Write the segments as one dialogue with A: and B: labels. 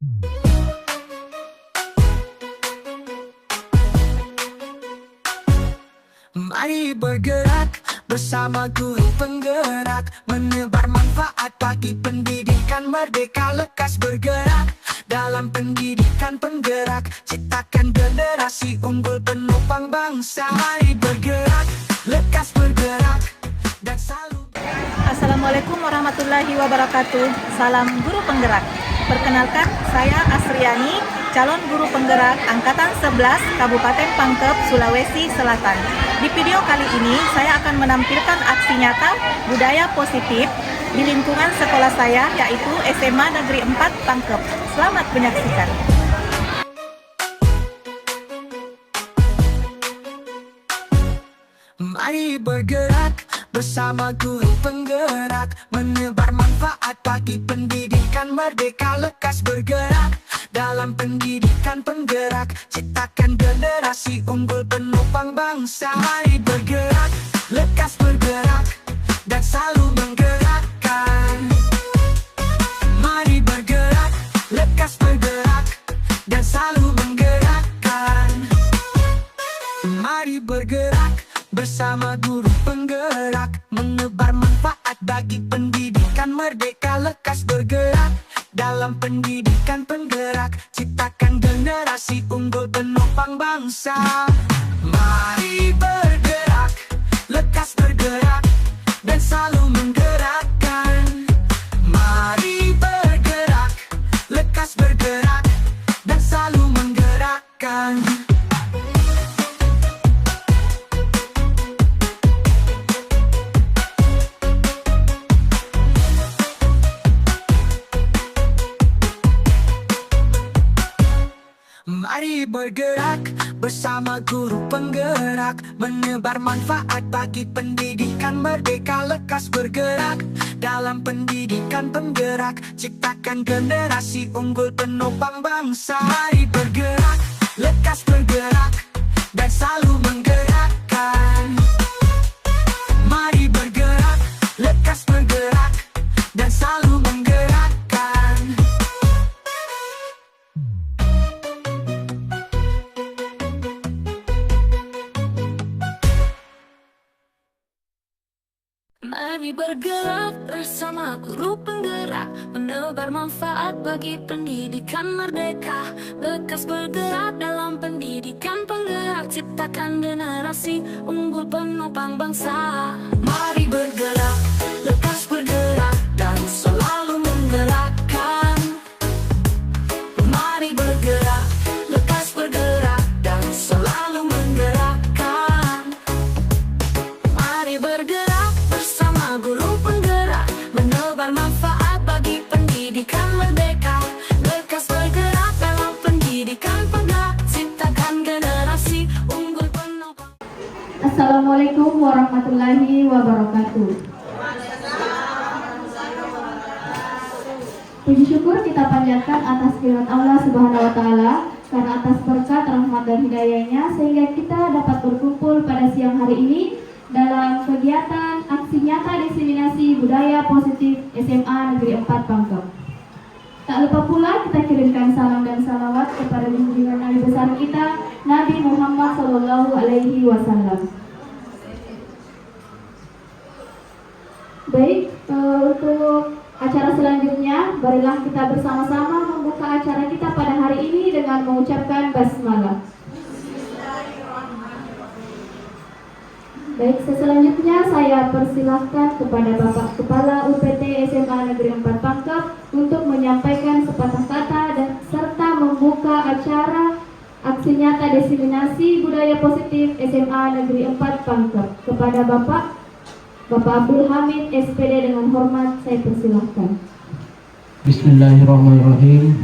A: Mari bergerak bersama guru penggerak, menebar manfaat bagi pendidikan merdeka. Lekas bergerak dalam pendidikan penggerak, ciptakan generasi unggul penopang bangsa. Mari bergerak, lekas bergerak, dan selalu.
B: Assalamualaikum warahmatullahi wabarakatuh. Salam guru penggerak. Perkenalkan, saya Asriani, calon guru penggerak Angkatan 11 Kabupaten Pangkep, Sulawesi Selatan. Di video kali ini, saya akan menampilkan aksi nyata budaya positif di lingkungan sekolah saya, yaitu SMA Negeri 4 Pangkep. Selamat menyaksikan.
A: Mari bergerak bersama guru penggerak, menebar manfaat bagi pendidikan merdeka. Lekas bergerak dalam pendidikan penggerak, ciptakan generasi unggul penopang bangsa. Mari bergerak, lekas bergerak, dan selalu menggerakkan. Mari bergerak, lekas bergerak, dan selalu menggerakkan. Mari bergerak bersama guru penggerak, menebar manfaat bagi pendidikan merdeka. Lekas bergerak dalam pendidikan penggerak, ciptakan generasi unggul penopang bangsa. Mari bergerak, lekas bergerak, dan selalu menggerakkan. Mari bergerak, lekas bergerak, dan selalu menggerakkan. Mari bergerak bersama guru penggerak, menebar manfaat bagi pendidikan merdeka. Lekas bergerak dalam pendidikan penggerak, ciptakan generasi unggul penopang bangsa. Mari bergerak, lekas bergerak, dan selalu menggerakkan. Mari bergerak, lekas bergerak, dan selalu menggerakkan.
C: Mari bergerak bersama guru penggerak, menebar manfaat bagi pendidikan merdeka. Lekas bergerak dalam pendidikan penggerak, ciptakan generasi unggul penopang bangsa. Mari bergerak, lekas bergerak, dan selalu menggerakkan. Mari bergerak, lekas bergerak, dan selalu menggerakkan. Mari bergerak bersama guru penggerak, menebar manfaat bagi pendidikan merdeka. Lekas bergerak dalam pendidikan penggerak, ciptakan generasi unggul penopang.
D: Assalamualaikum warahmatullahi wabarakatuh. Puji syukur kita panjatkan atas kehadirat Allah Subhanahu wa Ta'ala, karena atas berkat, rahmat dan hidayahnya sehingga kita dapat berkumpul pada siang hari ini dalam kegiatan aksi nyata diseminasi budaya positif SMA Negeri 4 Pangkep. Tak lupa pula kita kirimkan salam dan salawat kepada junjungan Nabi besar kita, Nabi Muhammad SAW. Baik, untuk acara selanjutnya, marilah kita bersama-sama membuka acara kita pada hari ini dengan mengucapkan basmalah. Baik, selanjutnya saya persilahkan kepada Bapak Kepala UPT SMA Negeri 4 Pangkep untuk menyampaikan sepatah kata dan serta membuka acara aksi nyata diseminasi budaya positif SMA Negeri 4 Pangkep. Kepada Bapak Abdul Hamid SPD dengan hormat saya persilahkan.
E: Bismillahirrahmanirrahim.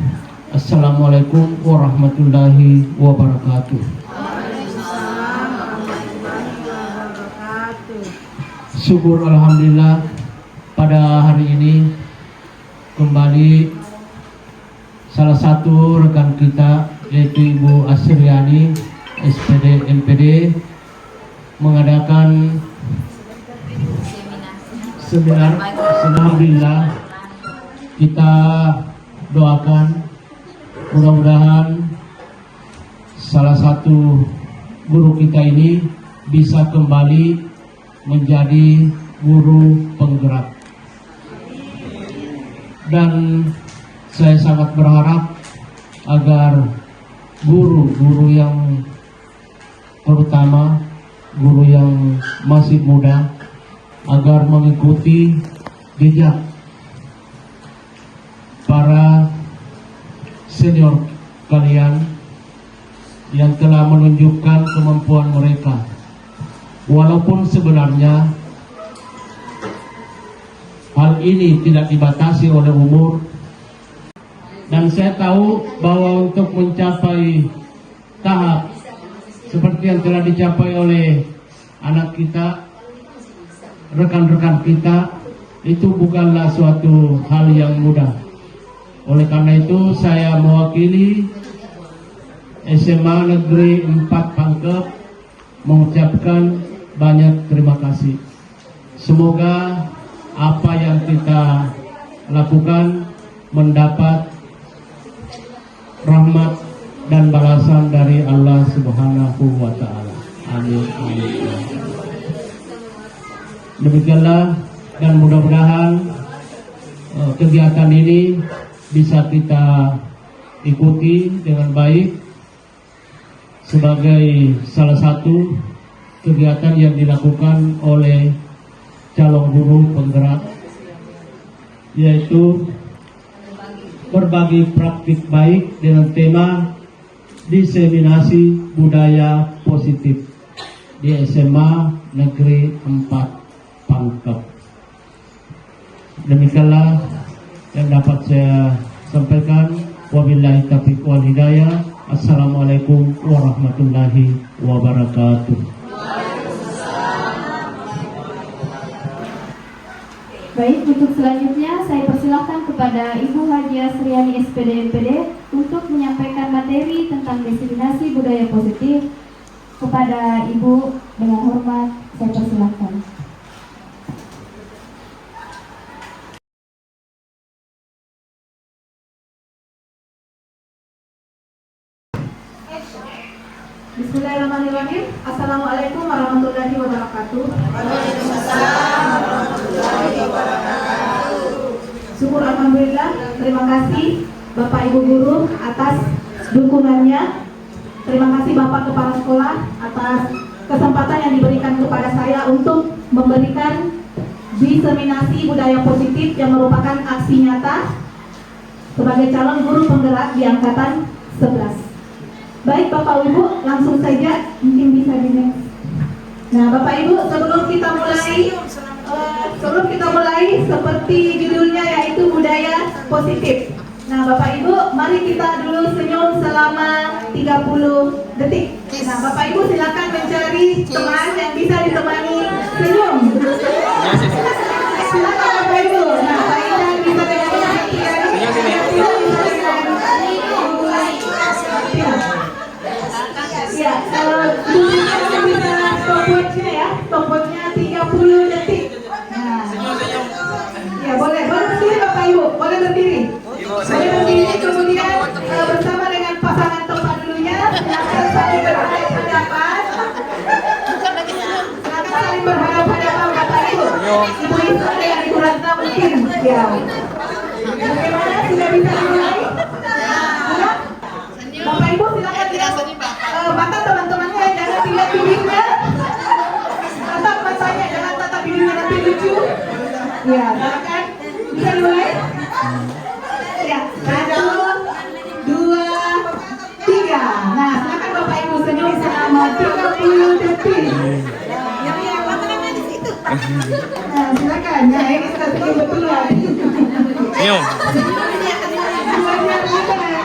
E: Assalamualaikum warahmatullahi wabarakatuh. Syukur alhamdulillah pada hari ini kembali salah satu rekan kita yaitu Ibu Asriani SPD MPD mengadakan seminar. Alhamdulillah kita doakan Mudah-mudahan salah satu guru kita ini bisa kembali menjadi guru penggerak. Dan saya sangat berharap agar guru-guru yang terutama guru yang masih muda agar mengikuti jejak para senior kalian yang telah menunjukkan kemampuan mereka. Walaupun sebenarnya hal ini tidak dibatasi oleh umur, dan saya tahu bahwa untuk mencapai tahap seperti yang telah dicapai oleh anak kita, rekan-rekan kita, itu bukanlah suatu hal yang mudah. Oleh karena itu saya mewakili SMA Negeri 4 Pangkep mengucapkan banyak terima kasih. Semoga apa yang kita lakukan mendapat rahmat dan balasan dari Allah Subhanahu wa Ta'ala. Amin. Demikianlah, dan mudah-mudahan kegiatan ini bisa kita ikuti dengan baik sebagai salah satu kegiatan yang dilakukan oleh calon guru penggerak, yaitu berbagi praktik baik dengan tema diseminasi budaya positif di SMA Negeri 4 Pangkep. Demikianlah yang dapat saya sampaikan. Wabillahi taufiq wal hidayah. Assalamualaikum warahmatullahi wabarakatuh.
D: Baik, untuk selanjutnya saya persilahkan kepada Ibu Haji Asriani SPD MPD untuk menyampaikan materi tentang diseminasi budaya positif. Kepada Ibu dengan hormat saya persilahkan.
B: Bismillahirrahmanirrahim. Assalamualaikum warahmatullahi wabarakatuh. Syukur alhamdulillah, terima kasih Bapak Ibu guru atas dukungannya. Terima kasih Bapak Kepala Sekolah atas kesempatan yang diberikan kepada saya untuk memberikan diseminasi budaya positif yang merupakan aksi nyata sebagai calon guru penggerak di angkatan 11. Baik Bapak Ibu, langsung saja mungkin bisa di next. Nah Bapak Ibu, sebelum kita mulai seperti judulnya yaitu budaya positif. Nah Bapak Ibu, mari kita dulu senyum selama 30 detik. Nah Bapak Ibu silakan mencari teman yang bisa ditemani senyum. Silakan Bapak Ibu. Nah Pak Indah bisa ya, bisa stopwatchnya ya, stopwatchnya 30 detik. Nah, ya boleh berdiri Bapak Ibu, boleh berdiri. Boleh berdiri, kemudian bersama dengan pasangan tempat dulunya, silakan saling berhadapan. Silakan saling berhadapan Bapak Ibu. Ibu Isra dengan Ibu Ratna mungkin. Ya. Bagaimana, sudah bisa dimulai? Bapak Ibu silakan mata teman-temannya jangan dilihat bibirnya, tatap matanya, jangan tatap bibirnya nanti lucu. Ya, silakan bisa dimulai. Ya, 1, 2, 3. Nah, silakan Bapak Ibu senyum selama 30 detik. Nah, silakan. Ya, ini sudah senyum betulan.
F: Senyum.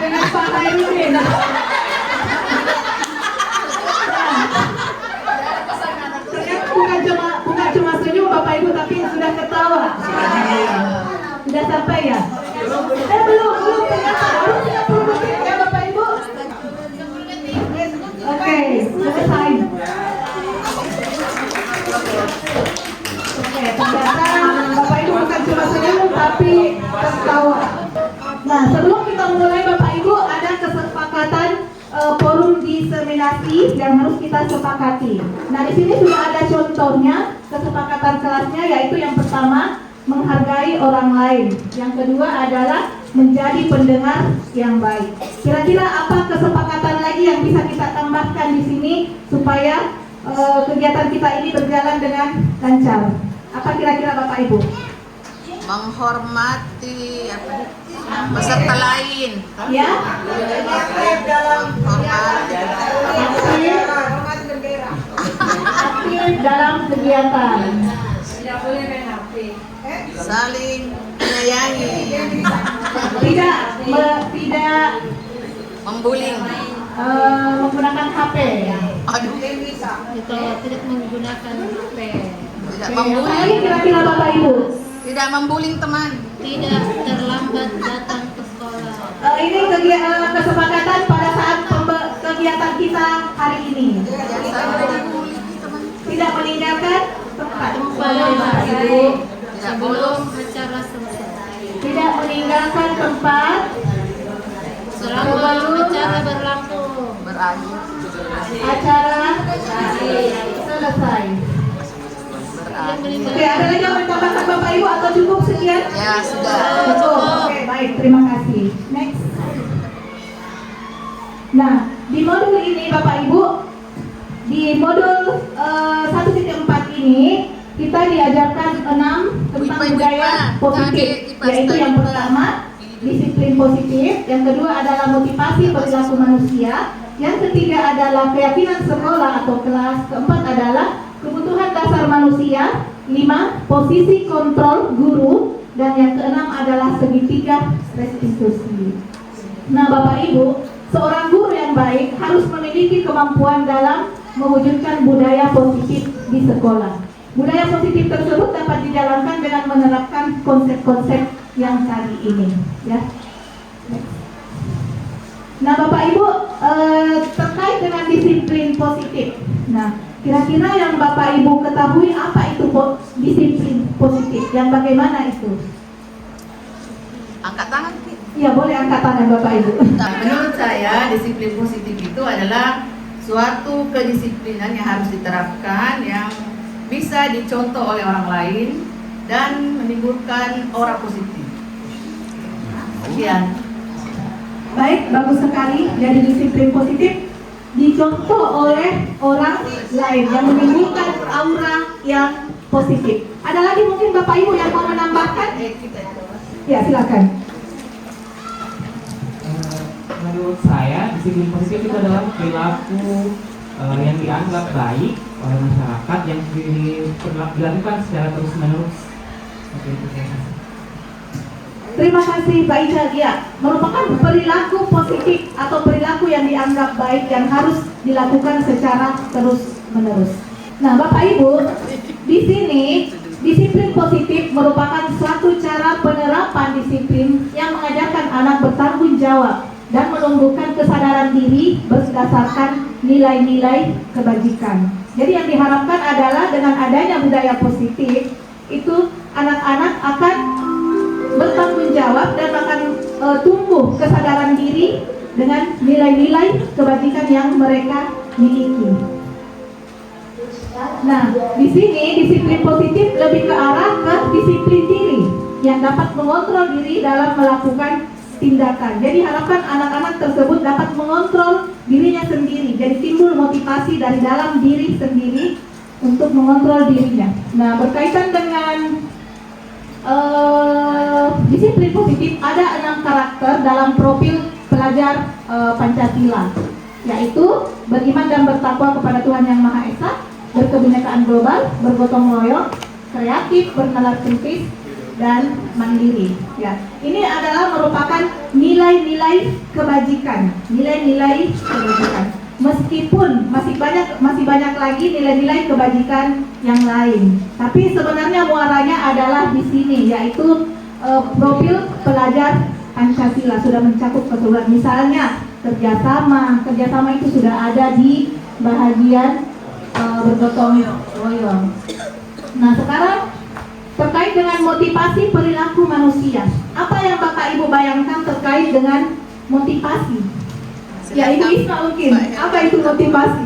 D: Dengan Pak Hairudin. Bukan cuma senyum Bapak Ibu, tapi sudah ketawa. Sudah sampai ya? Belum ternyata baru 30 detik ya Bapak Ibu. Oke, selesai. Oke, ternyata Bapak Ibu bukan cuma senyum tapi ketawa.
B: diskriminasi yang harus kita sepakati. Nah, di sini sudah ada contohnya kesepakatan kelasnya, yaitu yang pertama menghargai orang lain, yang kedua adalah menjadi pendengar yang baik. Kira-kira apa kesepakatan lagi yang bisa kita tambahkan di sini supaya kegiatan kita ini berjalan dengan lancar? Apa kira-kira Bapak Ibu?
F: Menghormati peserta lain.
B: Ya. Aktif dalam kegiatan.
F: Saling menyayangi.
B: Tidak
F: Membuling.
B: menggunakan HP.
F: Aduh.
D: Tidak menggunakan HP.
F: Tidak
B: Apa lagi
F: membuling.
B: kira-kira Bapak Ibu?
F: Tidak membuling teman.
D: Tidak terlambat datang ke sekolah.
B: Ini kesepakatan pada saat kegiatan kita hari ini. Tidak meninggalkan tempat. Bapak Ibu.
F: Tidak bolos.
D: Acara selesai.
B: Tidak meninggalkan tempat.
D: Selama acara berlangsung.
F: Berakhir.
B: Acara selesai.
F: Berakhir.
B: Oke, ada lagi yang mau ditambahkan Bapak Ibu atau cukup sekian?
F: Ya sudah.
B: Cukup. Oke, baik, terima kasih. Next. Nah, di modul ini Bapak Ibu, di modul 1.4 ini kita diajarkan 6 tentang
F: Ipa,
B: budaya
F: Ipa.
B: positif,
F: Ipa,
B: yaitu yang
F: Ipa.
B: pertama disiplin positif, yang kedua adalah motivasi perilaku manusia, yang ketiga adalah keyakinan sekolah atau kelas, keempat adalah kebutuhan dasar manusia, 5 posisi kontrol guru, dan yang keenam adalah segitiga restitusi. Nah, Bapak Ibu, seorang guru yang baik harus memiliki kemampuan dalam mewujudkan budaya positif di sekolah. Budaya positif tersebut dapat dijalankan dengan menerapkan konsep-konsep yang tadi ini, ya. Nah, Bapak Ibu, terkait dengan disiplin positif. Nah, kira-kira yang Bapak Ibu ketahui apa itu disiplin positif? Yang bagaimana itu?
F: Angkat tangan.
B: Ya, boleh angkat tangan Bapak Ibu.
G: Menurut saya, disiplin positif itu adalah suatu kedisiplinan yang harus diterapkan, yang bisa dicontoh oleh orang lain dan menimbulkan aura positif. Sekian.
B: Baik, bagus sekali. Jadi disiplin positif dicontoh oleh orang lain yang menimbulkan aura yang positif. Ada lagi mungkin Bapak Ibu yang mau menambahkan? Ya, silakan.
H: Menurut saya, disiplin positif itu adalah perilaku yang dianggap baik oleh masyarakat yang dilakukan secara terus-menerus.
B: Terima kasih Pak Ijal. Ya, merupakan perilaku positif atau perilaku yang dianggap baik yang harus dilakukan secara terus-menerus. Nah, Bapak Ibu, di sini disiplin positif merupakan suatu cara penerapan disiplin yang mengajarkan anak bertanggung jawab dan menumbuhkan kesadaran diri berdasarkan nilai-nilai kebajikan. Jadi yang diharapkan adalah dengan adanya budaya positif, itu anak-anak akan bertanggung jawab dan akan tumbuh kesadaran diri dengan nilai-nilai kebajikan yang mereka miliki. Nah, di sini disiplin positif lebih ke arah ke disiplin diri yang dapat mengontrol diri dalam melakukan tindakan. Jadi harapan anak-anak tersebut dapat mengontrol dirinya sendiri. Jadi timbul motivasi dari dalam diri sendiri untuk mengontrol dirinya. Nah, berkaitan dengan disiplin positif, ada 6 karakter dalam profil pelajar Pancasila, yaitu beriman dan bertakwa kepada Tuhan Yang Maha Esa, berkebinekaan global, bergotong royong, kreatif, bernalar kritis, dan mandiri. Ya, ini adalah merupakan nilai-nilai kebajikan, nilai-nilai kebajikan. Meskipun masih banyak lagi nilai-nilai kebajikan yang lain, tapi sebenarnya muaranya adalah di sini, yaitu profil pelajar Pancasila sudah mencakup keseluruhan. Misalnya kerjasama itu sudah ada di bahagian bergotong royong. Nah, sekarang terkait dengan motivasi perilaku manusia, apa yang Bapak Ibu bayangkan terkait dengan motivasi? Ya, Ibu Isma mungkin. Apa itu motivasi?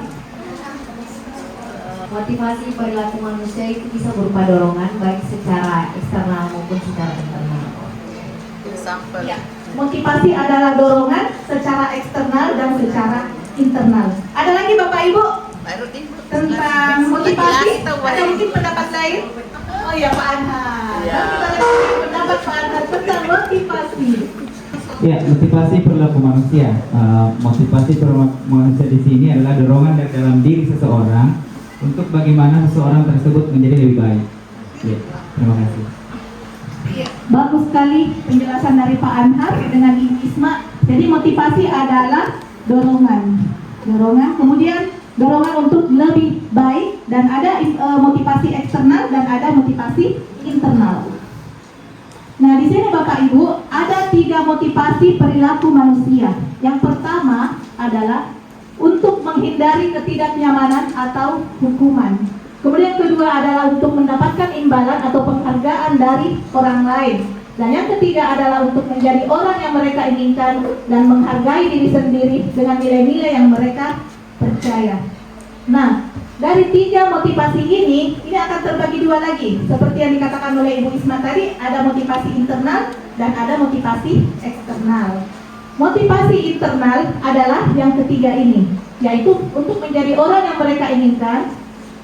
I: Motivasi perilaku manusia itu bisa berupa dorongan baik secara eksternal maupun secara internal.
F: Example.
B: Ya, motivasi adalah dorongan secara eksternal dan secara internal. Ada lagi Bapak Ibu
F: Baru Ibu.
B: tentang motivasi? Ada mungkin pendapat lain? Oh ya, Pak Anhar.
F: Ya.
B: Kita lihat pendapat Pak Anhar tentang motivasi.
H: Ya, motivasi perilaku manusia. Motivasi perilaku manusia di sini adalah dorongan dari dalam diri seseorang untuk bagaimana seseorang tersebut menjadi lebih baik. Ya, terima kasih.
B: Ya, bagus sekali penjelasan dari Pak Anhar dengan Ibu Isma. Jadi motivasi adalah dorongan, kemudian dorongan untuk lebih baik, dan ada motivasi eksternal dan ada motivasi internal. Nah, di sini Bapak Ibu ada 3 motivasi perilaku manusia. Yang pertama adalah untuk menghindari ketidaknyamanan atau hukuman. Kemudian kedua adalah untuk mendapatkan imbalan atau penghargaan dari orang lain. Dan yang ketiga adalah untuk menjadi orang yang mereka inginkan dan menghargai diri sendiri dengan nilai-nilai yang mereka percaya. Nah, dari 3 motivasi ini akan terbagi 2 lagi. Seperti yang dikatakan oleh Ibu Isma tadi, ada motivasi internal dan ada motivasi eksternal. Motivasi internal adalah yang ketiga ini, yaitu untuk menjadi orang yang mereka inginkan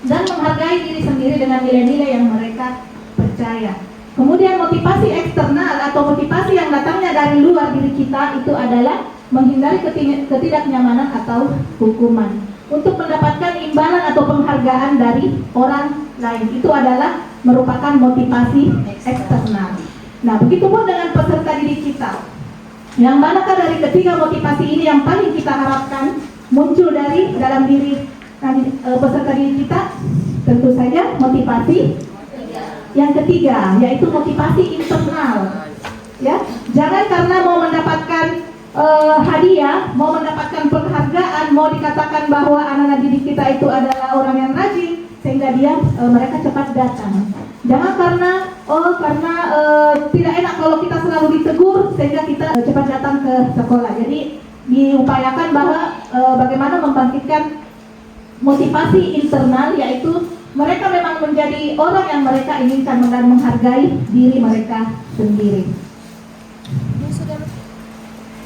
B: dan menghargai diri sendiri dengan nilai-nilai yang mereka percaya. Kemudian motivasi eksternal atau motivasi yang datangnya dari luar diri kita itu adalah menghindari ketidaknyamanan atau hukuman. Untuk mendapatkan imbalan atau penghargaan dari orang lain, itu adalah merupakan motivasi eksternal. Nah, begitupun dengan peserta didik kita. Yang manakah dari ketiga motivasi ini yang paling kita harapkan muncul dari dalam diri peserta didik kita? Tentu saja motivasi yang ketiga, yaitu motivasi internal. Ya, jangan karena mau mendapatkan hadiah, mau mendapatkan penghargaan, mau dikatakan bahwa anak-anak didik kita itu adalah orang yang rajin, sehingga mereka cepat datang. Jangan karena tidak enak kalau kita selalu ditegur, sehingga kita cepat datang ke sekolah. Jadi diupayakan bahwa bagaimana membangkitkan motivasi internal, yaitu mereka memang menjadi orang yang mereka inginkan dan menghargai diri mereka sendiri.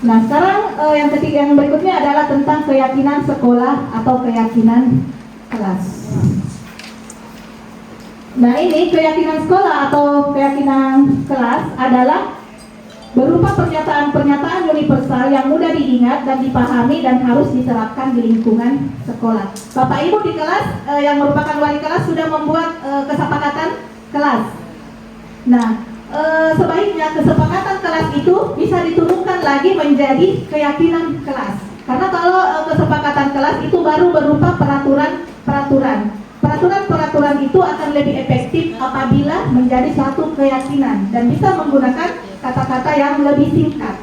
B: Nah, sekarang yang ketiga, yang berikutnya adalah tentang keyakinan sekolah atau keyakinan kelas. Nah, ini keyakinan sekolah atau keyakinan kelas adalah berupa pernyataan-pernyataan universal yang mudah diingat dan dipahami dan harus diterapkan di lingkungan sekolah. Bapak Ibu di kelas yang merupakan wali kelas sudah membuat kesepakatan kelas. Nah, sebaiknya kesepakatan kelas itu bisa diturunkan lagi menjadi keyakinan kelas. Karena kalau kesepakatan kelas itu baru berupa peraturan. Peraturan itu akan lebih efektif apabila menjadi satu keyakinan dan bisa menggunakan kata-kata yang lebih singkat.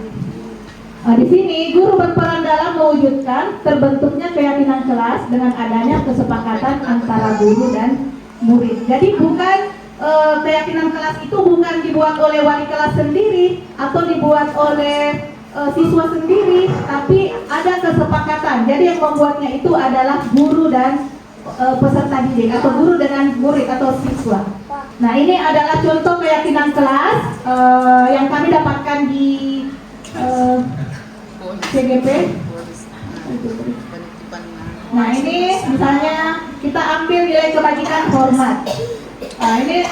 B: Di sini guru berperan dalam mewujudkan terbentuknya keyakinan kelas dengan adanya kesepakatan antara guru dan murid. Jadi keyakinan kelas itu bukan dibuat oleh wali kelas sendiri atau dibuat oleh siswa sendiri, tapi ada kesepakatan. Jadi yang membuatnya itu adalah guru dan peserta didik, atau guru dengan murid atau siswa. Nah, ini adalah contoh keyakinan kelas yang kami dapatkan di CGP. Nah, ini misalnya kita ambil nilai kebajikan hormat. Nah, ini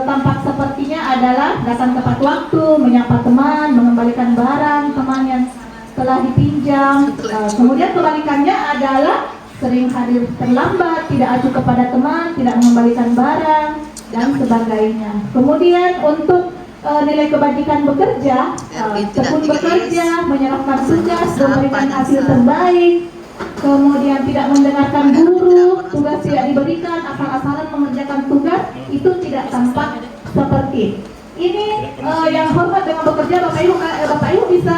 B: tampak sepertinya adalah datang tepat waktu, menyapa teman, mengembalikan barang teman yang telah dipinjam. Kemudian kebalikannya adalah sering hadir terlambat, tidak acuh kepada teman, tidak mengembalikan barang, dan sebagainya. Kemudian untuk nilai kebajikan bekerja, tekun bekerja, menyerahkan tugas, memberikan hasil terbaik, kemudian tidak mendengarkan guru, tugas tidak diberikan, asal-asalan mengerjakan tugas, itu tidak tampak seperti ini. Yang hormat dengan bekerja, Bapak Ibu bisa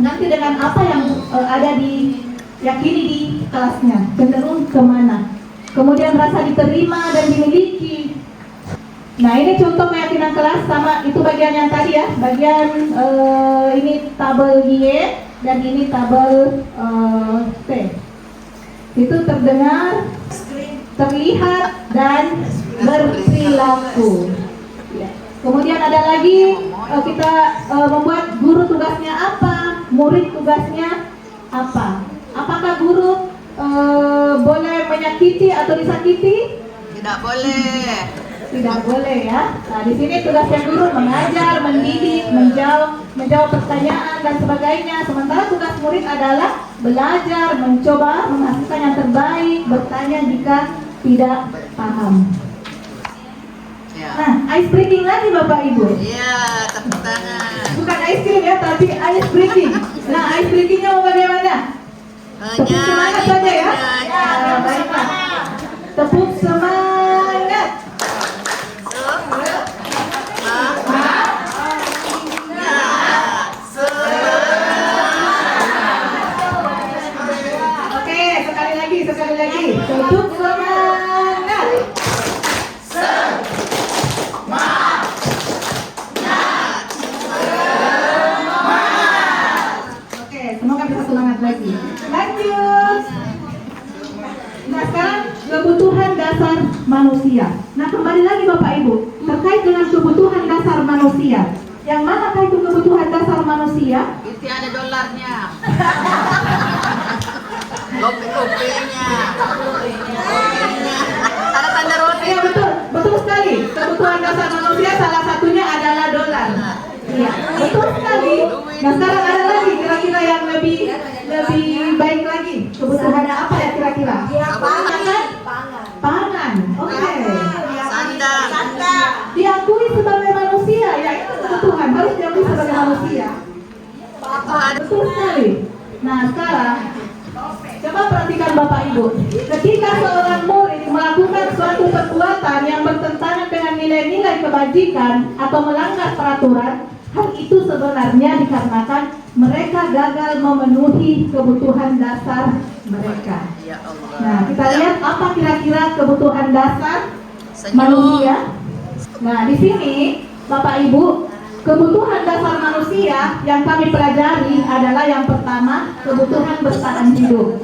B: nanti dengan apa yang ada yakini di kelasnya, cenderung kemana. Kemudian rasa diterima dan dimiliki. Nah, ini contoh keyakinan kelas, sama itu bagian yang tadi ya, bagian ini tabel Y. dan ini tabel T. Itu terdengar, terlihat, dan berperilaku. Ya. Kemudian ada lagi kita membuat guru tugasnya apa, murid tugasnya apa. Apakah guru boleh menyakiti atau disakiti?
F: Tidak boleh.
B: Tidak boleh ya. Nah, di sini tugasnya guru mengajar, mendidik, menjawab pertanyaan dan sebagainya. Sementara tugas murid adalah belajar, mencoba menghasilkan yang terbaik, bertanya jika tidak paham.
F: Ya.
B: Nah, ice breaking lagi Bapak Ibu.
F: Iya, tepuk tangan.
B: Bukan ice cream ya, tapi ice breaking. Nah, ice breakingnya mau bagaimana? Tepuk semangat saja ya. Ya, baiklah. Tepuk semangat. Oke, sekali lagi. Tepuk semangat. Oke, semoga bisa semangat lagi. Lanjut. Nah, sekarang kebutuhan dasar manusia. Nah, kembali lagi Bapak Ibu, terkait dengan kebutuhan dasar manusia. Yang manakah itu kebutuhan dasar manusia?
F: Itu ada dolarnya. Kopi-kopinya. Ada tanda roti.
B: Iya betul sekali. Kebutuhan dasar manusia salah satunya adalah dolar. Iya, betul sekali. Nah, sekarang ada lagi kira-kira yang lebih baik lagi. Kebutuhan apa ya kira-kira? Pangan. Oke.
F: Sandang.
B: Diakui sebagai manusia, ya itu kebutuhan, harus diakui sebagai manusia. Betul sekali. Nah, sekarang coba perhatikan Bapak Ibu. Ketika seorang murid melakukan suatu perbuatan yang bertentangan dengan nilai-nilai kebajikan atau melanggar peraturan, hal itu sebenarnya dikarenakan mereka gagal memenuhi kebutuhan dasar mereka.
F: Ya Allah.
B: Nah, kita lihat apa kira-kira kebutuhan dasar
F: Senyum.
B: manusia. Nah, di sini Bapak Ibu, kebutuhan dasar manusia yang kami pelajari adalah yang pertama, kebutuhan bertahan hidup.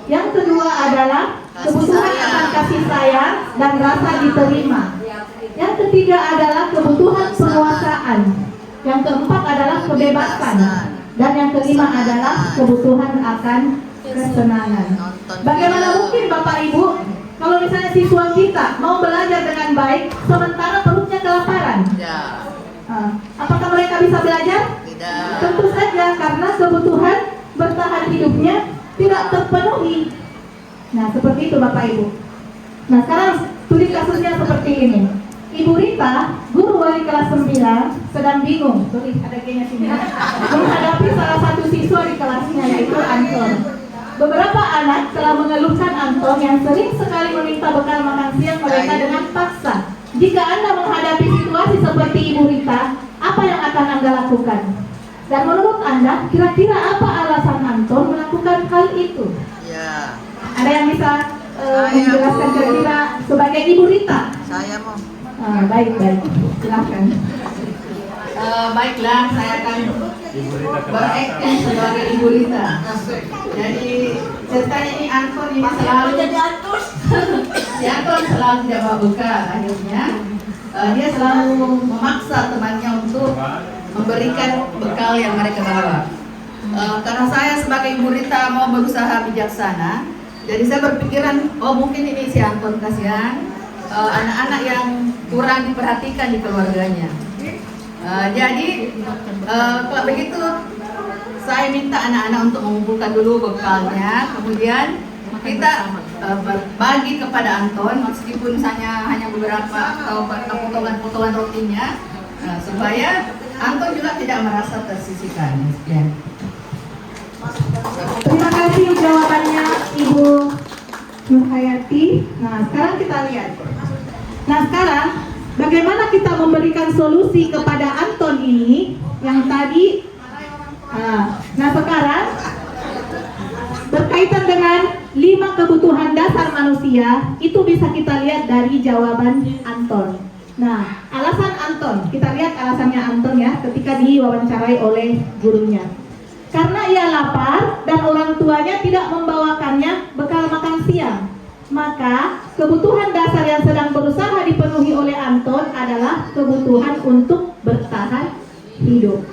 B: Yang kedua adalah kebutuhan akan kasih sayang dan rasa diterima. Yang ketiga adalah kebutuhan penguasaan. Yang keempat adalah kebebasan. Dan yang kelima adalah kebutuhan akan kesenangan. Bagaimana mungkin Bapak Ibu kalau misalnya siswa kita mau belajar dengan baik sementara perutnya kelaparan?
F: Ya.
B: Apakah mereka bisa belajar?
F: Tidak.
B: Tentu saja, karena kebutuhan bertahan hidupnya tidak terpenuhi. Nah, seperti itu Bapak Ibu. Nah, sekarang studi kasusnya seperti ini. Ibu Rita, guru wali kelas 9, sedang bingung, ada kayaknya sini, menghadapi salah satu siswa di kelasnya, yaitu Anton. Beberapa anak telah mengeluhkan Anton yang sering sekali meminta bekal makan siang mereka dengan paksa. Jika Anda menghadapi situasi seperti Ibu Rita, apa yang akan Anda lakukan? Dan menurut Anda, kira-kira apa alasan Anton melakukan hal itu?
F: Ya.
B: Ada yang bisa menjelaskan kira-kira sebagai Ibu Rita?
F: Saya mau.
B: Baik, silahkan.
G: Baiklah, saya akan berakting sebagai Ibu Rita. Jadi ceritanya ini Anton ini selalu si Anton selalu tidak bawa bekal. Akhirnya dia selalu memaksa temannya untuk memberikan bekal yang mereka bawa. Karena saya sebagai Ibu Rita mau berusaha bijaksana, jadi saya berpikiran, oh mungkin ini si Anton kasihan, anak-anak yang kurang diperhatikan di keluarganya. Jadi kalau begitu saya minta anak-anak untuk mengumpulkan dulu bekalnya, kemudian kita berbagi kepada Anton, meskipun hanya beberapa atau potongan-potongan rotinya, supaya Anton juga tidak merasa tersisihkan. Ya.
B: Terima kasih jawabannya Ibu Nurhayati. Nah, sekarang kita lihat. Nah, sekarang bagaimana kita memberikan solusi kepada Anton ini yang tadi? Nah, sekarang berkaitan dengan 5 kebutuhan dasar manusia, itu bisa kita lihat dari jawaban Anton. Nah, alasan Anton, kita lihat alasannya Anton ya, ketika diwawancarai oleh gurunya. karena ia lapar dan orang tuanya tidak membawakannya bekal makan siang. Maka kebutuhan dasar yang sedang berusaha dipenuhi oleh Anton adalah kebutuhan untuk bertahan hidup.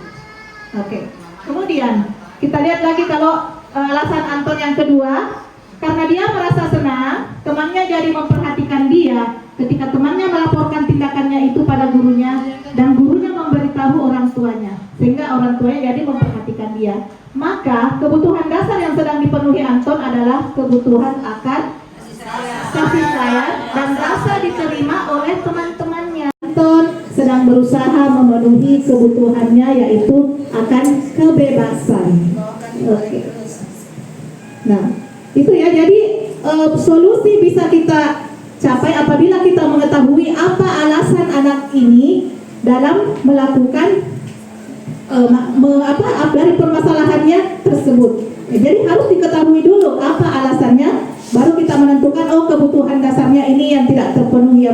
B: Oke. Kemudian kita lihat lagi kalau alasan Anton yang kedua, karena dia merasa senang, temannya jadi memperhatikan dia ketika temannya melaporkan tindakannya itu pada gurunya dan gurunya memberitahu orang tuanya, sehingga orang tuanya jadi memperhatikan dia. Maka kebutuhan dasar yang sedang dipenuhi Anton adalah kebutuhan akan kasih sayang dan rasa diterima oleh teman-temannya. Anton sedang berusaha memenuhi kebutuhannya, yaitu akan kebebasan. Oke. Nah, itu ya. Jadi solusi bisa kita capai apabila kita mengetahui apa alasan anak ini dalam melakukan dari permasalahannya tersebut. Jadi harus diketahui dulu apa alasannya, baru kita menentukan kebutuhan dasarnya ini yang tidak terpenuhi,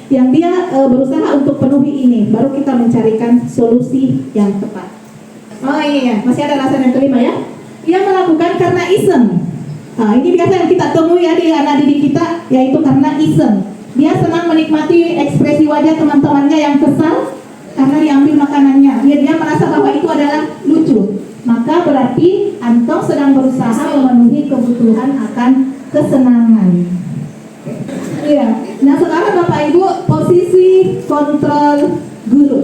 B: yang dia berusaha untuk penuhi ini, baru kita mencarikan solusi yang tepat. Oh iya, masih ada alasan yang kelima ya. Ia melakukan karena iseng. Nah, ini biasa yang kita temui ya di anak didik kita, yaitu karena iseng. Dia senang menikmati ekspresi wajah teman-temannya yang kesal karena diambil makanannya. Dia merasa bahwa itu adalah lucu. Maka berarti Anton sedang berusaha memenuhi kebutuhan akan kesenangan. Iya. Nah, sekarang Bapak Ibu, posisi kontrol guru.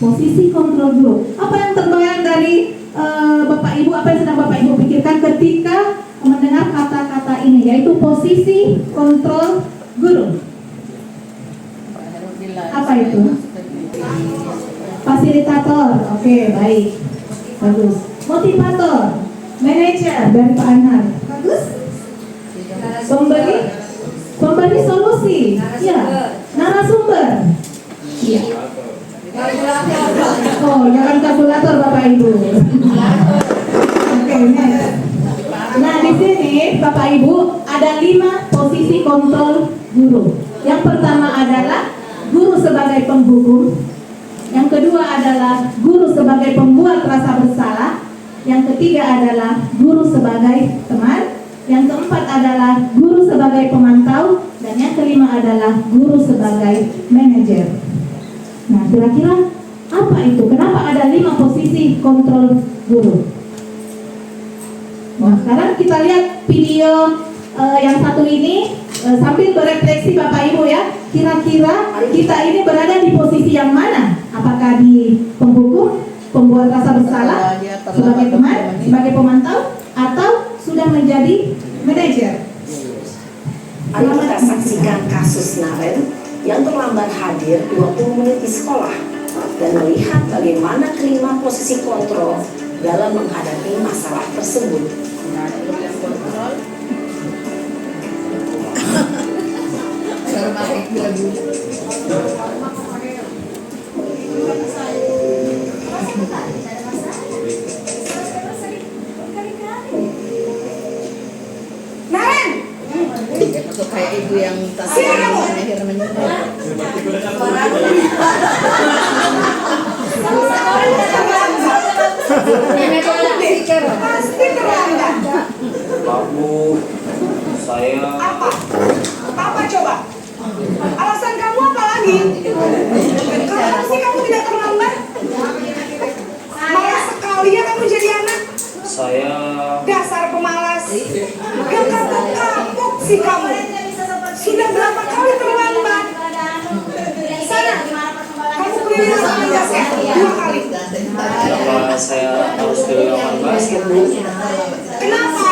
B: Posisi kontrol guru. Apa yang terbayang dari Bapak Ibu? Apa yang sedang Bapak Ibu pikirkan ketika mendengar kata-kata ini, yaitu posisi kontrol guru? Apa itu? Fasilitator. Oke, baik. Bagus. Motivator, manajer dari Pak Anhar. Bagus. Pemberi solusi. Ya. Narasumber. Iya. Oh, jangan kalkulator Bapak Ibu. Oke, next. Nah, di sini Bapak Ibu ada 5 posisi kontrol guru. Yang pertama adalah guru sebagai penghukum. Yang kedua adalah guru sebagai pembuat rasa bersalah. Yang ketiga adalah guru sebagai teman. Yang keempat adalah guru sebagai pemantau. Dan yang kelima adalah guru sebagai manajer. Nah, kira-kira apa itu? Kenapa ada 5 posisi kontrol guru? Nah, sekarang kita lihat video yang satu ini sambil berefleksi Bapak Ibu ya. Kira-kira kita ini berada di posisi yang mana? Apakah di penghukum, pembuat rasa bersalah, sebagai teman, sebagai pemantau, atau sudah menjadi manajer?
J: Mari kita saksikan kasus Naren yang terlambat hadir 20 menit di sekolah dan melihat bagaimana kelima posisi kontrol dalam menghadapi masalah tersebut.
C: Naren!
F: Untuk kayak ibu yang tasik akhir menyebut.
C: Pasti terlambat.
K: Aku, saya.
C: Apa coba? Alasan kamu apa lagi? Kenapa sih kamu tidak terlambat? Malas sekali ya kamu jadi anak.
K: Saya.
C: Dasar pemalas. Gak kapok-kapok sih kamu. Sudah berapa kali terlambat? Sana, kamu keliling lapangan basket 2 kali.
K: Kenapa saya harus ke lapangan basket, Bu?
C: Kenapa?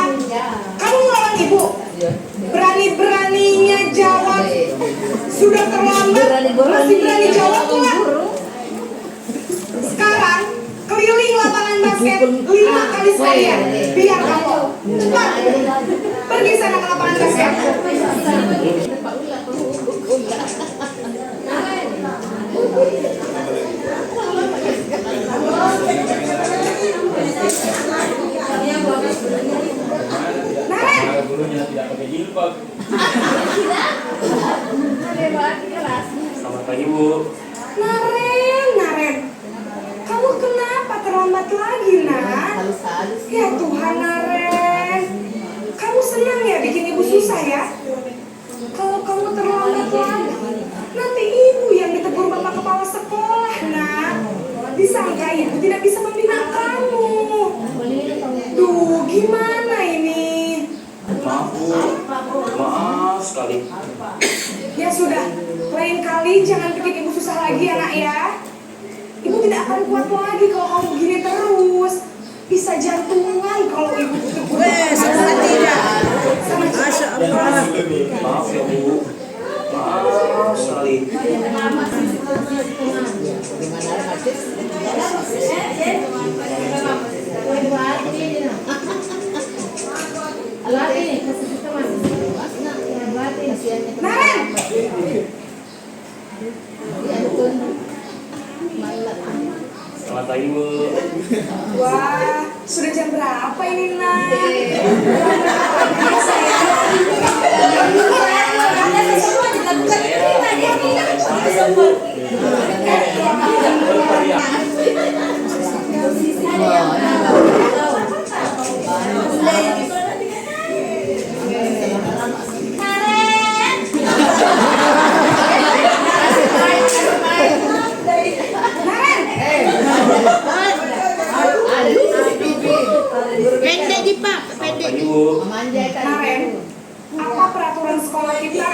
C: Kamu ngelawan ibu? Berani-beraninya jawab. Sudah terlambat, masih berani jawab pula. Sekarang keliling lapangan basket 5 kali sekalian. Biar kamu cepat pergi sana ke lapangan basket. Naren!
K: Gurunya tidak pakai jilbab. Selamat pagi, Bu.
C: Naren, kamu kenapa terlambat lagi, nak. Ya Tuhan, Naren. Kamu senang ya bikin ibu susah ya? Kalau kamu terlambat lagi, nanti ibu yang ditegur bapak kepala sekolah, nak. Disangka ibu tidak bisa membina kamu. Duh, gimana ini?
K: Maaf Bu, maaf sekali.
C: Ya sudah, lain kali jangan bikin ibu susah lagi ya, nak ya. Ibu tidak akan kuat lagi kalau kamu begini terus. Bisa jantungan kalau ibu tegur bapak.
K: Masya Allah. Maaf ya Bu, maaf sekali.
C: Naren!
K: Selamat pagi Bu.
C: Wah, sudah jam berapa ini, nak?
K: Pagi Bu.
C: Naren, apa peraturan sekolah kita?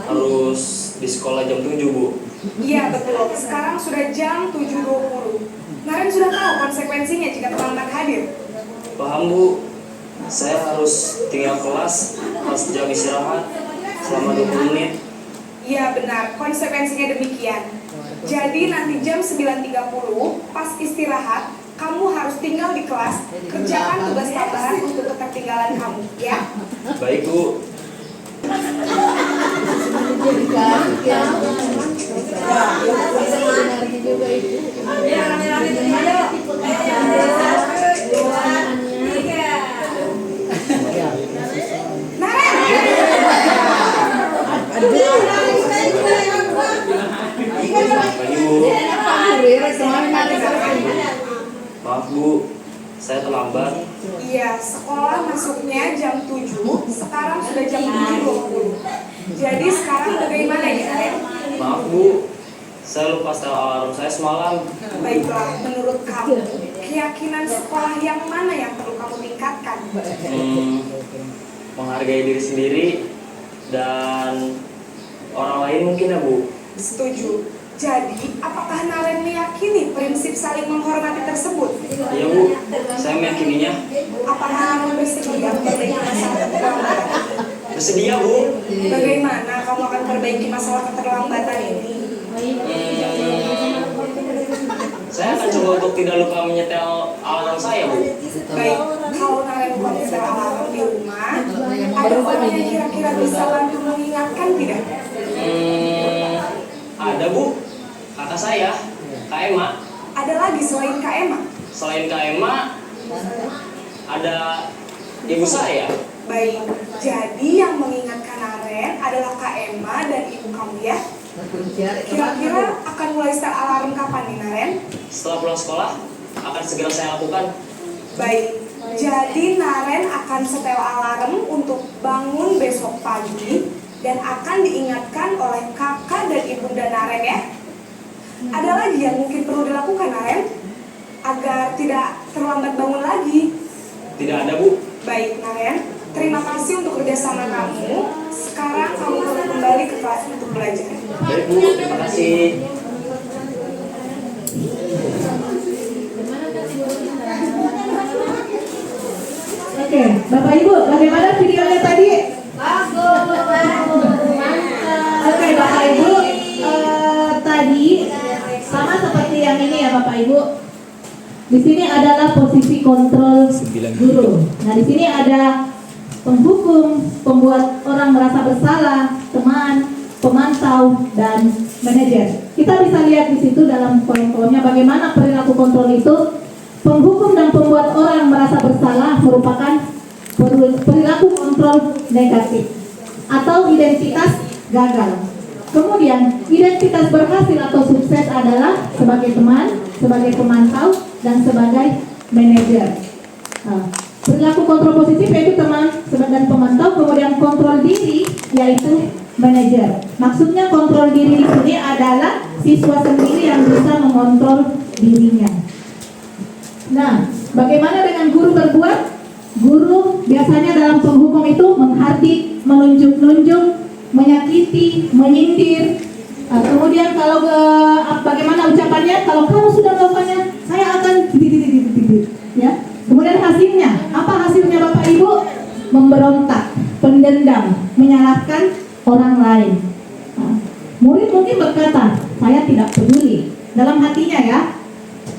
K: Harus di sekolah jam 7 Bu.
C: Iya betul, sekarang sudah jam 7.20. Naren sudah tahu konsekuensinya jika terlambat hadir.
K: Paham Bu. Saya harus tinggal kelas pas jam istirahat selama 20 menit.
C: Iya benar, konsekuensinya demikian. Jadi nanti jam 9.30 pas istirahat, kamu harus tinggal di kelas, kerjakan tugas tambahan untuk ketertinggalan kamu, ya?
K: Baik Bu. Pagi Bu. Maaf Bu, saya terlambat.
C: Iya, sekolah masuknya jam 7, sekarang sudah jam 7.20. Jadi sekarang bagaimana ya, Naren?
K: Maaf Bu, saya lupa setel alarm saya semalam.
C: Baiklah, menurut kamu, keyakinan sekolah yang mana yang perlu kamu tingkatkan?
K: Menghargai diri sendiri dan orang lain mungkin ya Bu.
C: Setuju. Jadi, apakah Naren meyakini prinsip saling menghormati tersebut?
K: Iya Bu, saya meyakininya.
C: Apakah Naren bersedia memperbaiki masalah keterlambatan?
K: Bersedia Bu.
C: Bagaimana kamu akan perbaiki masalah keterlambatan ini?
K: Saya akan coba untuk tidak lupa menyetel alarm saya Bu.
C: Baik, kalau Naren lupa menyetel alarm di rumah, ada orang yang kira-kira bisa bantu mengingatkan tidak?
K: Ada Bu, kakak saya, Kak Emma.
C: Ada lagi selain Kak Emma?
K: Selain Kak Emma, ada ibu saya.
C: Baik, jadi yang mengingatkan Naren adalah Kak Emma dan ibu kamu ya? Kira-kira akan mulai start alarm kapan nih, Naren?
K: Setelah pulang sekolah, akan segera saya lakukan.
C: Baik, jadi Naren akan setel alarm untuk bangun besok pagi dan akan diingatkan oleh kakak dan ibunda Naren ya. Ada lagi yang mungkin perlu dilakukan, Naren, agar tidak terlambat bangun lagi?
K: Tidak ada Bu.
C: Baik, Naren, terima kasih untuk kerjasama kamu. Sekarang kamu boleh kembali ke kelas untuk belajar.
K: Baik Bu, terima kasih.
B: Oke, Bapak Ibu, bagaimana videonya tadi? Oke, Bapak Ibu, tadi sama seperti yang ini ya, Bapak Ibu. Di sini adalah posisi kontrol guru. Nah, di sini ada penghukum, pembuat orang merasa bersalah, teman, pemantau, dan manajer. Kita bisa lihat di situ dalam kolom-kolomnya bagaimana perilaku kontrol itu. Penghukum dan pembuat orang merasa bersalah merupakan perilaku kontrol negatif atau identitas gagal. Kemudian, identitas berhasil atau sukses adalah sebagai teman, sebagai pemantau, dan sebagai manajer. Nah, perilaku kontrol positif yaitu teman dan pemantau, kemudian kontrol diri yaitu manajer. Maksudnya kontrol diri di sini adalah siswa sendiri yang bisa mengontrol dirinya. Nah, bagaimana dengan guru berbuat? Guru biasanya dalam penghukum itu menghardik, menunjuk-nunjuk, menyakiti, menyindir. Kemudian kalau bagaimana ucapannya? Kalau kamu sudah melakukannya, saya akan ya. Kemudian hasilnya, apa hasilnya Bapak Ibu? Memberontak, pendendam, menyalahkan orang lain. Nah, murid mungkin berkata, saya tidak peduli. Dalam hatinya ya.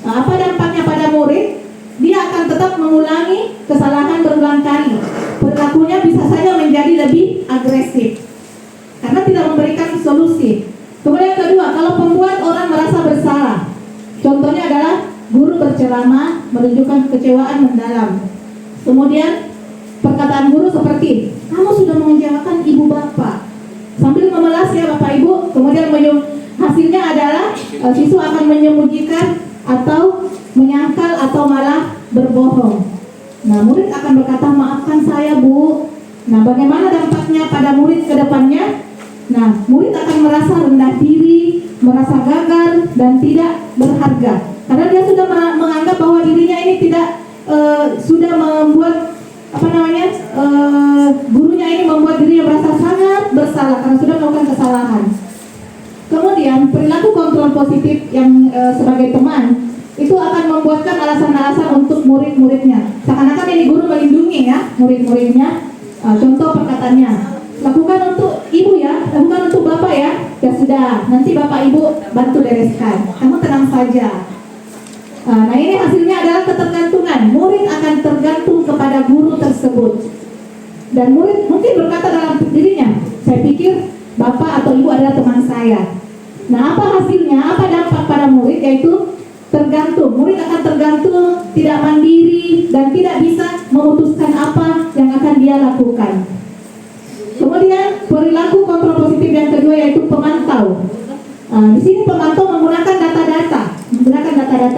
B: Nah, apa dampaknya pada murid? Dia akan tetap mengulangi kesalahan berulang kali. Perilakunya bisa saja menjadi lebih agresif karena tidak memberikan solusi. Kemudian kedua, kalau pembuat orang merasa bersalah. Contohnya adalah guru berceramah menunjukkan kekecewaan mendalam. Kemudian perkataan guru seperti, kamu sudah mengecewakan ibu bapak. Sambil memelas ya Bapak Ibu. Kemudian hasilnya adalah siswa akan menyembunyikan atau menyangkal atau malah berbohong. Nah, murid akan berkata, maafkan saya Bu. Nah, bagaimana dampaknya pada murid ke depannya? Nah, murid akan merasa rendah diri, merasa gagal, dan tidak berharga. Karena dia sudah menganggap bahwa dirinya ini tidak sudah membuat gurunya ini membuat dirinya merasa sangat bersalah karena sudah melakukan kesalahan. Kemudian perilaku kontrol positif yang sebagai teman itu akan membuatkan alasan-alasan untuk murid-muridnya. Seakan-akan ini guru melindungi ya murid-muridnya. Contoh perkataannya, lakukan untuk ibu ya, lakukan untuk bapak ya. Ya sudah, nanti bapak ibu bantu bereskan. Kamu tenang saja. Nah, ini hasilnya adalah ketergantungan. Murid akan tergantung kepada guru tersebut. Dan murid mungkin berkata dalam dirinya, saya pikir bapak atau ibu adalah teman saya. Nah, apa hasilnya? Apa dampak pada murid? Yaitu tergantung. Murid akan tergantung, tidak mandiri, dan tidak bisa memutuskan apa yang akan dia lakukan. Kemudian perilaku kontrol positif yang kedua yaitu pemantau. Di sini pemantau menggunakan data-data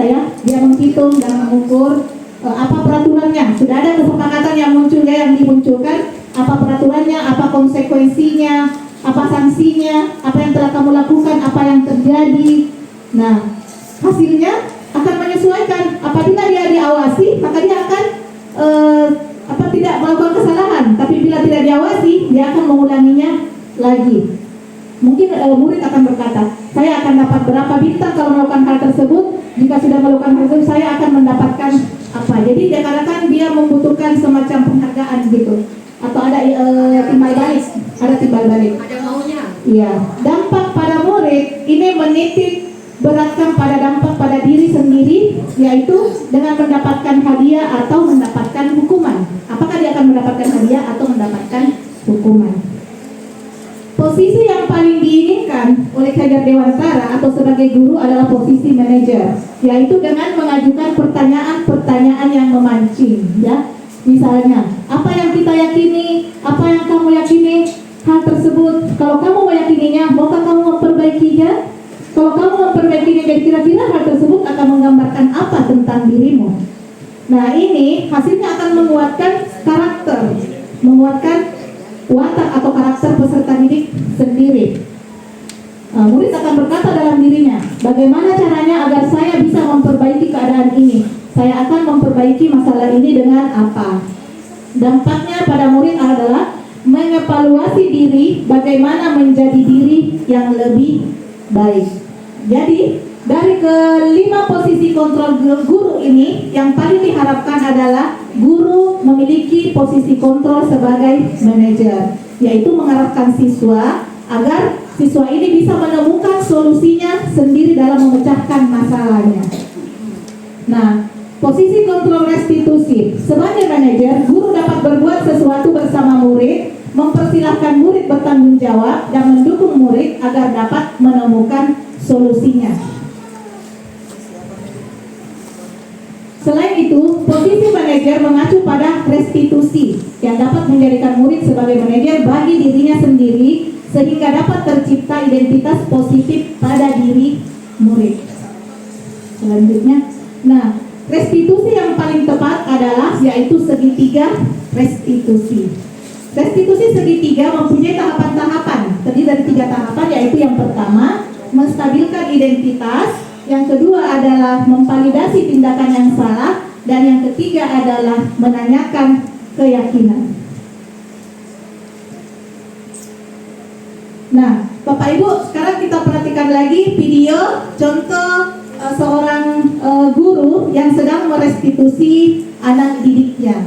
B: ya. Dia menghitung dan mengukur apa peraturannya. Sudah ada kesepakatan yang muncul ya, yang dimunculkan. Apa peraturannya, apa konsekuensinya, apa sanksinya, apa yang telah kamu lakukan, apa yang terjadi. Nah, hasilnya akan menyesuaikan. Apabila dia diawasi, maka dia akan tidak melakukan kesalahan. Tapi bila tidak diawasi, dia akan mengulanginya lagi. Mungkin murid akan berkata, saya akan dapat berapa bintang kalau melakukan hal tersebut. Jika sudah melakukan hal tersebut, saya akan mendapatkan apa. Jadi dikarenakan dia membutuhkan semacam penghargaan gitu. Atau ada timbal balik. Ada timbal balik.
F: Ada maunya.
B: Iya. Dampak pada murid ini menitik beratkan pada dampak pada diri sendiri, yaitu dengan mendapatkan hadiah atau mendapatkan hukuman. Apakah dia akan mendapatkan hadiah atau mendapatkan hukuman? Posisi yang paling diinginkan oleh Hajar Dewantara atau sebagai guru adalah posisi manajer, yaitu dengan mengajukan pertanyaan-pertanyaan yang memancing, ya. Misalnya, apa yang kita yakini, apa yang kamu yakini, hal tersebut, kalau kamu meyakininya, maukah kamu memperbaikinya? Kalau kamu memperbaikinya, jadi kira-kira hal tersebut akan menggambarkan apa tentang dirimu? Nah, ini hasilnya akan menguatkan karakter, menguatkan watak atau karakter peserta didik sendiri. Murid akan berkata dalam dirinya, bagaimana caranya agar saya bisa memperbaiki keadaan ini? Saya akan memperbaiki masalah ini dengan apa? Dampaknya pada murid adalah mengevaluasi diri, bagaimana menjadi diri yang lebih baik. Jadi, dari kelima posisi kontrol guru ini, yang paling diharapkan adalah guru memiliki posisi kontrol sebagai manajer, yaitu mengarahkan siswa agar siswa ini bisa menemukan solusinya sendiri dalam memecahkan masalahnya. Nah, posisi kontrol restitusi. Sebagai manajer, guru dapat berbuat sesuatu bersama murid, mempersilahkan murid bertanggung jawab, dan mendukung murid agar dapat menemukan solusinya. Selain itu, posisi manajer mengacu pada restitusi yang dapat menjadikan murid sebagai manajer bagi dirinya sendiri sehingga dapat tercipta identitas positif pada diri murid. Selanjutnya, nah, restitusi yang paling tepat adalah yaitu segitiga restitusi. Restitusi segitiga mempunyai tahapan-tahapan. Terdiri dari 3 tahapan, yaitu yang pertama, menstabilkan identitas, yang kedua adalah memvalidasi tindakan yang salah, dan yang ketiga adalah menanyakan keyakinan. Nah, Bapak Ibu, sekarang kita perhatikan lagi video contoh seorang guru yang sedang merestitusi anak didiknya.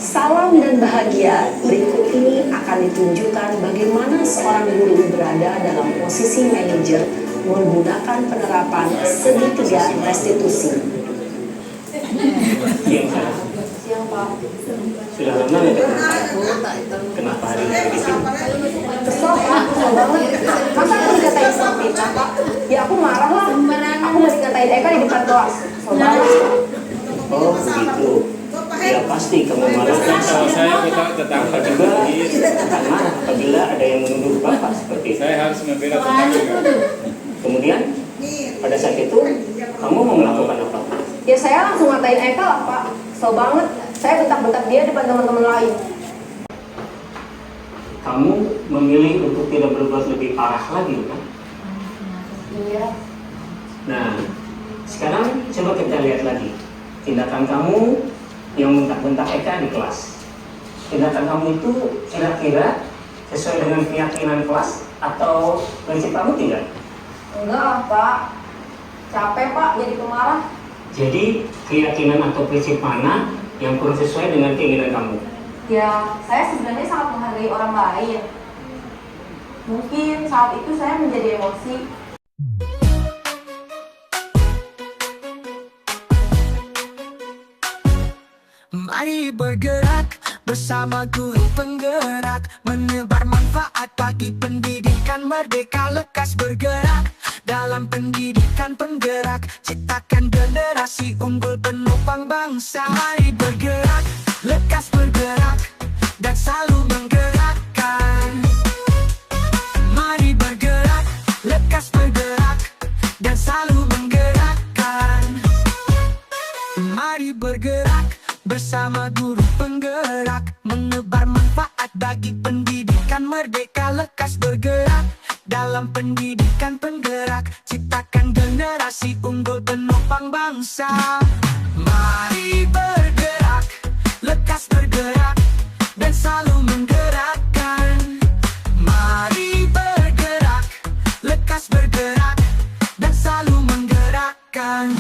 J: Salam dan bahagia, berikut ini akan ditunjukkan bagaimana seorang guru berada dalam posisi manajer menggunakan penerapan segitiga restitusi.
K: Siang Pak. Sudah lama ya kenapa hari ini begitu?
C: Kesel Pak, kesel banget. Masa aku dikatain seperti itu Pak? Ya aku marah lah. Aku masih ngatain Eka di depan kelas. Kesel banget.
K: Oh begitu. Ya pasti kamu marah kan kalau saya tetangga juga akan marah apabila ada yang menuduh Bapak seperti itu. Saya harus membela tetangga. Kemudian pada saat itu kamu mau melakukan apa?
C: Ya saya langsung ngatain Eka lah Pak. Kesel banget. Saya bentak-bentak dia depan teman-teman lain.
K: Kamu memilih untuk tidak berbuat lebih parah lagi kan?
C: Iya.
K: Nah, sekarang coba kita lihat lagi tindakan kamu yang bentak-bentak Eka di kelas. Tindakan kamu itu kira-kira sesuai dengan keyakinan kelas atau prinsip kamu tidak?
C: Enggak lah Pak. Capek Pak jadi pemarah.
K: Jadi keyakinan atau prinsip mana yang kurang sesuai dengan keinginan kamu?
C: Ya, saya sebenarnya sangat menghargai orang lain. Mungkin saat itu saya menjadi emosi.
A: Mari bergerak bersama guru penggerak, menebar manfaat bagi pendidikan merdeka. Lekas bergerak dalam pendidikan penggerak, ciptakan generasi unggul penopang bangsa. Mari bergerak, lekas bergerak, dan selalu menggerakkan. Mari bergerak, lekas bergerak, dan selalu menggerakkan. Mari bergerak bersama guru penggerak, menebar manfaat bagi pendidikan merdeka. Lekas bergerak dalam pendidikan penggerak, ciptakan generasi unggul penopang bangsa. Mari bergerak, lekas bergerak, dan selalu menggerakkan. Mari bergerak, lekas bergerak, dan selalu menggerakkan.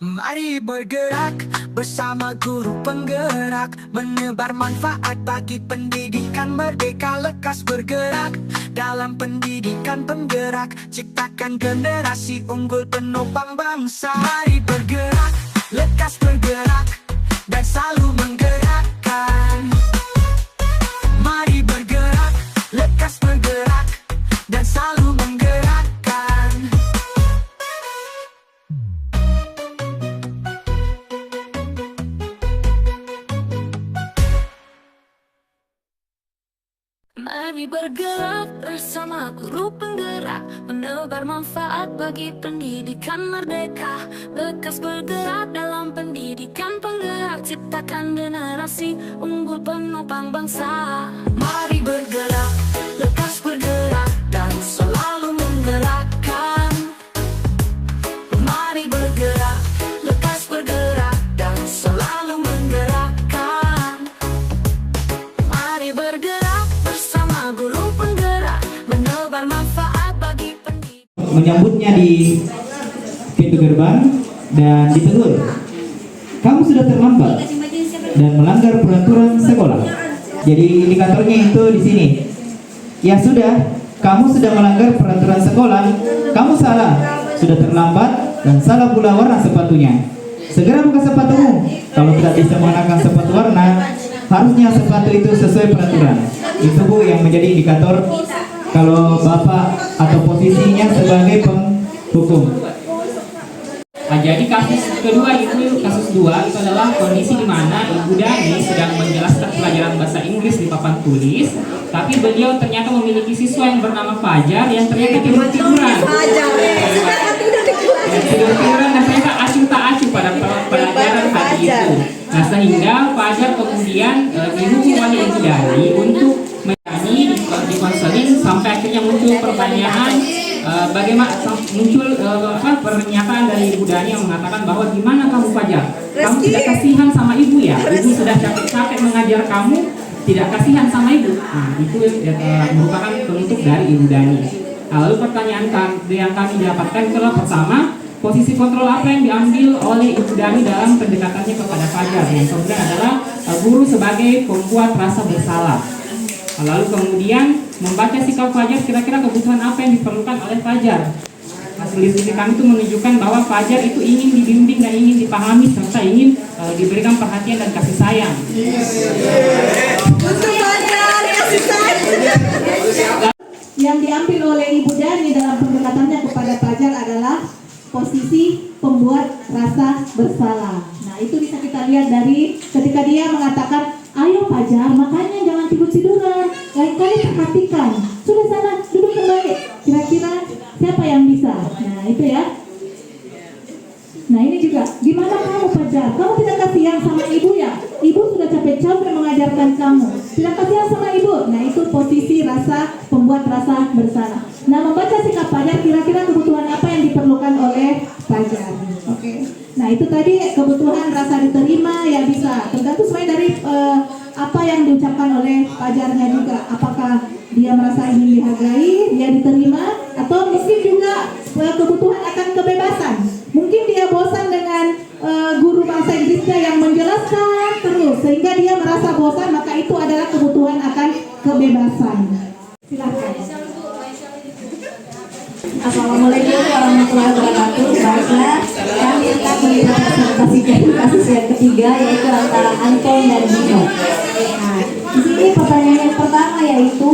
A: Mari bergerak bersama guru penggerak, menebar manfaat bagi pendidikan merdeka. Lekas bergerak dalam pendidikan penggerak, ciptakan generasi unggul penopang bangsa. Mari bergerak, lekas bergerak, dan selalu menggerakkan. Mari bergerak, lekas bergerak, dan selalu menggerakkan.
L: Mari bergerak bersama guru penggerak, menebar manfaat bagi pendidikan merdeka. Lekas bergerak dalam pendidikan penggerak, ciptakan generasi unggul penopang bangsa. Mari bergerak, lekas bergerak, dan selalu menggerakkan. Mari bergerak, lekas bergerak, dan selalu menggerakkan. Mari bergerak bersama guru penggerak, menebar manfaat bagi pendidik.
H: Menyambutnya di pintu gerbang dan ditegur. Kamu sudah terlambat dan melanggar peraturan sekolah. Jadi indikatornya itu di sini. Ya sudah, kamu sudah melanggar peraturan sekolah. Kamu salah, sudah terlambat dan salah pula warna sepatunya. Segera buka sepatumu. Kalau tidak bisa mengenakan sepatu warna, harusnya sepatu itu sesuai peraturan. Itu Bu yang menjadi indikator kalau Bapak atau posisinya sebagai penghukum.
M: Jadi kasus kedua itu, kasus 2 itu adalah kondisi di mana Ibu Dani sedang menjelaskan pelajaran bahasa Inggris di papan tulis, tapi beliau ternyata memiliki siswa yang bernama Fajar yang ternyata tidur-tiduran. Tidur-tiduran dan ternyata acuh tak acuh pada pelajaran hari itu. Nah, sehingga Fajar kemudian dihukum oleh Ibu Dani untuk menyanyi di konseling sampai akhirnya muncul pertanyaan bagaimana muncul pernyataan dari Ibu Dani yang mengatakan bahwa gimana kamu Fajar, kamu tidak kasihan sama ibu ya, ibu sudah capek-capek mengajar kamu, tidak kasihan sama ibu. Nah, itu merupakan penutup dari Ibu Dani. Lalu pertanyaan yang kami dapatkan adalah pertama, posisi kontrol apa yang diambil oleh Ibu Dani dalam pendekatannya kepada Fajar. Yang kedua adalah guru sebagai pembuat rasa bersalah. Lalu kemudian membaca sikap Fajar, kira-kira kebutuhan apa yang diperlukan oleh Fajar. Hasil diskusi kami itu menunjukkan bahwa Fajar itu ingin dibimbing dan ingin dipahami serta ingin diberikan perhatian dan kasih sayang.
C: Untuk Fajar, kasih sayang.
B: Yang diambil oleh Ibu Dani dalam pendekatannya kepada Fajar adalah posisi pembuat rasa bersalah. Nah, itu bisa kita lihat dari ketika dia mengatakan, ayo Fajar, makanya jangan tidur-tiduran, lain kali perhatikan, sudah sana duduk kembali, kira-kira siapa yang bisa. Nah, itu ya. Nah, ini juga, gimana kamu Fajar, kamu tidak kasihan sama ibu ya, ibu sudah capek-capek mengajarkan kamu, tidak kasihan sama ibu. Nah, itu posisi rasa pembuat rasa bersalah. Nah, membaca sikap Fajar, kira-kira kebutuhan apa yang diperlukan oleh Fajar. Oke. Nah, itu tadi kebutuhan rasa diterima ya, bisa tergantung sesuai dari apa yang diucapkan oleh Fajarnya juga. Apakah dia merasa ingin dihargai, dia diterima, atau mungkin juga kebutuhan akan kebebasan. Mungkin dia bosan dengan guru bahasa Inggrisnya yang menjelaskan terus sehingga dia merasa bosan, maka itu adalah kebutuhan akan kebebasan. Silakan.
I: Assalamualaikum warahmatullahi wabarakatuh. Baiklah, kami akan mempresentasikan kasus yang ketiga, yaitu antara Anton dan Dino. Nah, di sini pertanyaan yang pertama yaitu,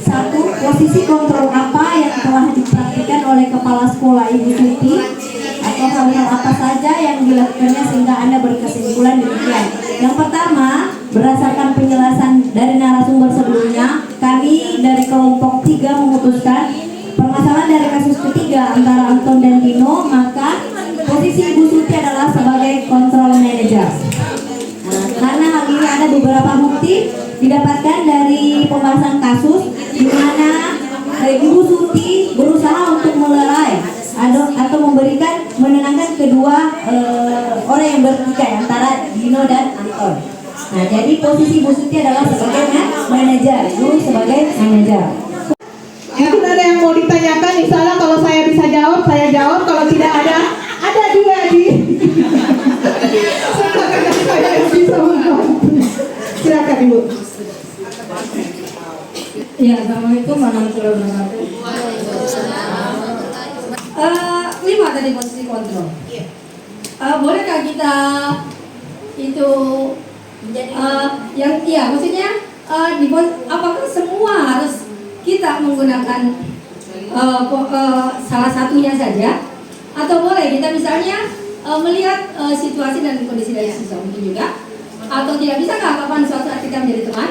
I: 1. Posisi kontrol apa yang telah dipraktikkan oleh kepala sekolah Ibu Tuti, atau hal-hal apa saja yang dilakukannya sehingga Anda berkesimpulan demikian. Yang pertama, berdasarkan penjelasan dari narasumber sebelumnya, kami dari kelompok 3 memutuskan permasalahan dari kasus ketiga antara Anton dan Dino, maka posisi Ibu Suti adalah sebagai control manager. Nah, karena hal ini ada beberapa bukti didapatkan dari pembahasan kasus di mana Ibu Suti berusaha untuk melerai atau memberikan menenangkan kedua orang yang bertikai antara Dino dan Anton. Nah, jadi posisi Ibu Suti adalah sebagai manajer, dulu sebagai manajer.
B: Mungkin ada yang mau ditanyakan, insya Allah kalau saya bisa jawab, saya jawab. Kalau tidak ada juga di saya yang bisa menjawab. Silakan Ibu.
I: Ya, assalamualaikum warahmatullahi wabarakatuh. 5 tadi posisi kontrol. Bolehkah kita itu yang maksudnya apakah semua harus kita menggunakan salah satunya saja, atau boleh kita misalnya melihat situasi dan kondisi dari siswa mungkin juga, atau tidak bisakah kapan suatu saat kita menjadi teman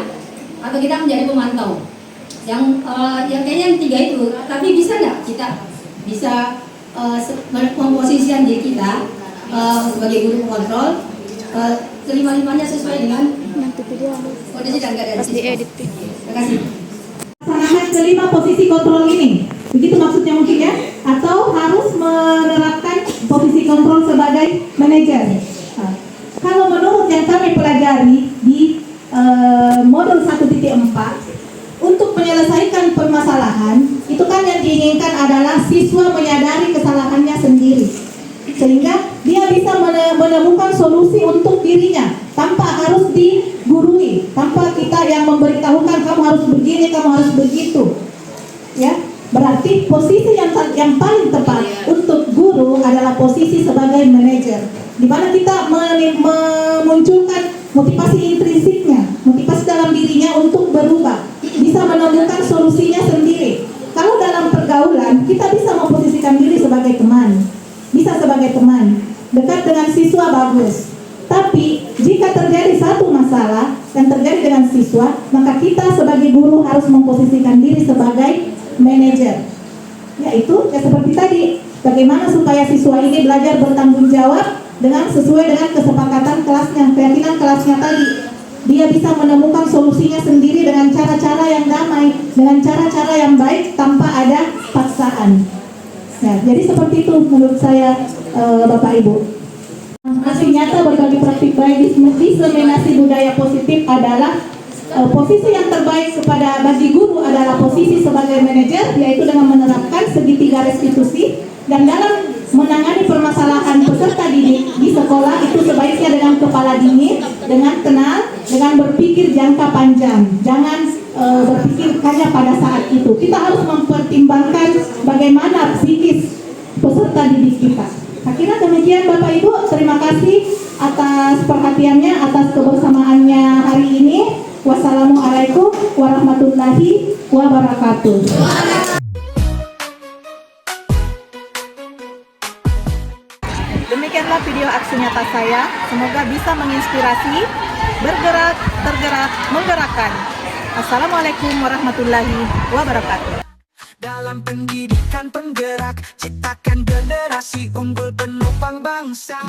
I: atau kita menjadi pemantau yang kayaknya yang 3 itu, tapi bisa nggak kita bisa memposisikan diri kita sebagai guru pengontrol kelima-limanya sesuai dengan kondisi dan keadaan siswa. Terima kasih.
B: Laksanakan kelima posisi kontrol ini, begitu maksudnya mungkin ya, atau harus menerapkan posisi kontrol sebagai manajer. Nah, kalau menurut yang kami pelajari di modul 1.4, untuk menyelesaikan permasalahan itu kan yang diinginkan adalah siswa menyadari kesalahannya sendiri, sehingga dia bisa menemukan solusi untuk dirinya tanpa harus digurui, tanpa kita yang memberitahukan kamu harus begini, kamu harus begitu. Ya, berarti posisi yang paling tepat untuk guru adalah posisi sebagai manajer, di mana kita memunculkan motivasi intrinsiknya, motivasi dalam dirinya untuk berubah.
C: bisa menemukan solusinya sendiri. Kalau dalam pergaulan, kita bisa memposisikan diri sebagai teman. Bisa sebagai teman. Dekat dengan siswa bagus. Tapi, jika terjadi satu masalah yang terjadi dengan siswa, maka kita sebagai guru harus memposisikan diri sebagai manajer. Yaitu, ya seperti tadi, bagaimana supaya siswa ini belajar bertanggung jawab dengan sesuai dengan kesepakatan kelasnya, keyakinan kelasnya tadi. Dia bisa menemukan solusinya sendiri dengan cara-cara yang damai, dengan cara-cara yang baik tanpa ada paksaan. Nah, jadi seperti itu menurut saya, Bapak Ibu. Hasil nyata berbagi praktik baik diseminasi budaya positif adalah posisi yang terbaik kepada bagi guru adalah posisi sebagai manajer, yaitu dengan menerapkan segitiga restitusi, dan dalam menangani permasalahan peserta didik di sekolah itu sebaiknya dengan kepala dingin, dengan tenang, dengan berpikir jangka panjang. Jangan berpikir hanya pada saat itu. Kita harus mempertimbangkan bagaimana psikis peserta didik kita. Saya kira demikian Bapak Ibu. Terima kasih atas perhatiannya, atas kebersamaannya hari ini. Wassalamualaikum warahmatullahi wabarakatuh.
B: Demikianlah video aksi nyata saya. Semoga bisa menginspirasi, bergerak, tergerak, menggerakkan. Assalamualaikum warahmatullahi wabarakatuh.
A: Dalam pendidikan penggerak, ciptakan generasi unggul penopang bangsa.